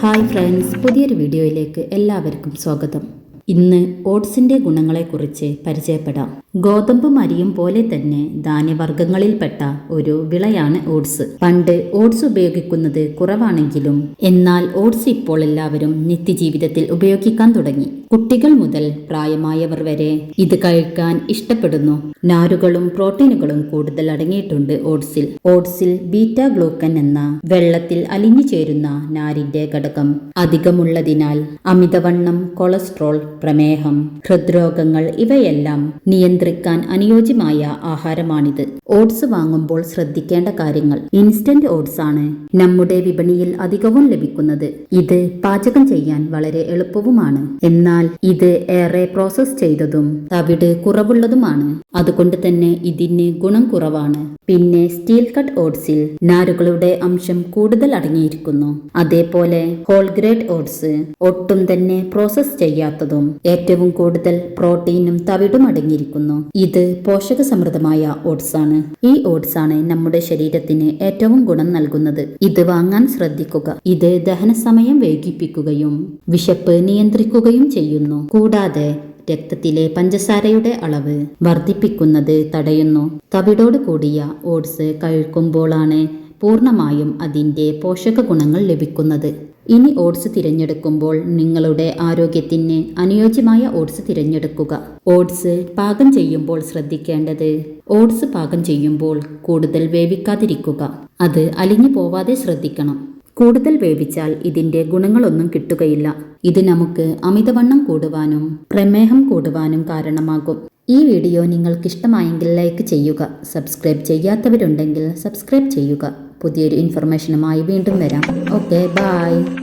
Hi friends, പുതിയൊരു വീഡിയോയിലേക്ക് എല്ലാവർക്കും സ്വാഗതം. ഇന്ന് ഓട്സിൻ്റെ ഗുണങ്ങളെക്കുറിച്ച് പരിചയപ്പെടാം. ഗോതമ്പും അരിയും പോലെ തന്നെ ധാന്യവർഗ്ഗങ്ങളിൽപ്പെട്ട ഒരു വിളയാണ് ഓട്സ്. പണ്ട് ഓട്സ് ഉപയോഗിക്കുന്നത് കുറവാണെങ്കിലും എന്നാൽ ഓട്സ് ഇപ്പോൾ എല്ലാവരും നിത്യജീവിതത്തിൽ ഉപയോഗിക്കാൻ തുടങ്ങി. കുട്ടികൾ മുതൽ പ്രായമായവർ വരെ ഇത് കഴിക്കാൻ ഇഷ്ടപ്പെടുന്നു. നാരുകളും പ്രോട്ടീനുകളും കൂടുതൽ അടങ്ങിയിട്ടുണ്ട് ഓട്സിൽ. ഓട്സിൽ ബീറ്റാ ഗ്ലൂക്കൻ എന്ന വെള്ളത്തിൽ അലിഞ്ഞു ചേരുന്ന നാരിന്റെ ഘടകം അധികമുള്ളതിനാൽ അമിതവണ്ണം, കൊളസ്ട്രോൾ, പ്രമേഹം, ഹൃദ്രോഗങ്ങൾ ഇവയെല്ലാം നിയന്ത്രിക്കാൻ അനുയോജ്യമായ ആഹാരമാണിത്. ഓട്സ് വാങ്ങുമ്പോൾ ശ്രദ്ധിക്കേണ്ട കാര്യങ്ങൾ. ഇൻസ്റ്റന്റ് ഓട്സ് ആണ് നമ്മുടെ വിപണിയിൽ അധികവും ലഭിക്കുന്നത്. ഇത് പാചകം ചെയ്യാൻ വളരെ എളുപ്പവുമാണ്. എന്നാൽ ഇത് ഏറെ പ്രോസസ് ചെയ്തതും തവിട് കുറവുള്ളതുമാണ്. അതുകൊണ്ട് തന്നെ ഇതിന് ഗുണം കുറവാണ്. പിന്നെ സ്റ്റീൽ കട്ട് ഓട്സിൽ നാരുകളുടെ അംശം കൂടുതൽ അടങ്ങിയിരിക്കുന്നു. അതേപോലെ ഹോൾ ഗ്രേഡ് ഓട്സ് ഒട്ടും തന്നെ പ്രോസസ് ചെയ്യാത്തതും ഏറ്റവും കൂടുതൽ പ്രോട്ടീനും തവിടും അടങ്ങിയിരിക്കുന്നു. ഇത് പോഷക സമൃദ്ധമായ ഓട്സ് ആണ്. ഈ ഓട്സ് ആണ് നമ്മുടെ ശരീരത്തിന് ഏറ്റവും ഗുണം നൽകുന്നത്. ഇത് വാങ്ങാൻ ശ്രദ്ധിക്കുക. ഇത് ദഹനസമയം വൈകിപ്പിക്കുകയും വിശപ്പ് നിയന്ത്രിക്കുകയും ചെയ്യുന്നു. കൂടാതെ രക്തത്തിലെ പഞ്ചസാരയുടെ അളവ് വർദ്ധിപ്പിക്കുന്നത് തടയുന്നു. തവിടോട് കൂടിയ ഓട്സ് കഴിക്കുമ്പോഴാണ് പൂർണ്ണമായും അതിൻ്റെ പോഷക ഗുണങ്ങൾ ലഭിക്കുന്നത്. ഇനി ഓട്സ് തിരഞ്ഞെടുക്കുമ്പോൾ നിങ്ങളുടെ ആരോഗ്യത്തിന് അനുയോജ്യമായ ഓട്സ് തിരഞ്ഞെടുക്കുക. ഓട്സ് പാകം ചെയ്യുമ്പോൾ ശ്രദ്ധിക്കേണ്ടത്, ഓട്സ് പാകം ചെയ്യുമ്പോൾ കൂടുതൽ വേവിക്കാതിരിക്കുക. അത് അലിഞ്ഞു പോവാതെ ശ്രദ്ധിക്കണം. കൂടുതൽ വേവിച്ചാൽ ഇതിന്റെ ഗുണങ്ങളൊന്നും കിട്ടുകയില്ല. ഇത് നമുക്ക് അമിതവണ്ണം കൂടുവാനും പ്രമേഹം കൂടുവാനും കാരണമാകും. ഈ വീഡിയോ നിങ്ങൾക്ക് ഇഷ്ടമായെങ്കിൽ ലൈക്ക് ചെയ്യുക. സബ്സ്ക്രൈബ് ചെയ്യാത്തവരുണ്ടെങ്കിൽ സബ്സ്ക്രൈബ് ചെയ്യുക. പുതിയൊരു ഇൻഫർമേഷനുമായി വീണ്ടും വരാം. Okay, by.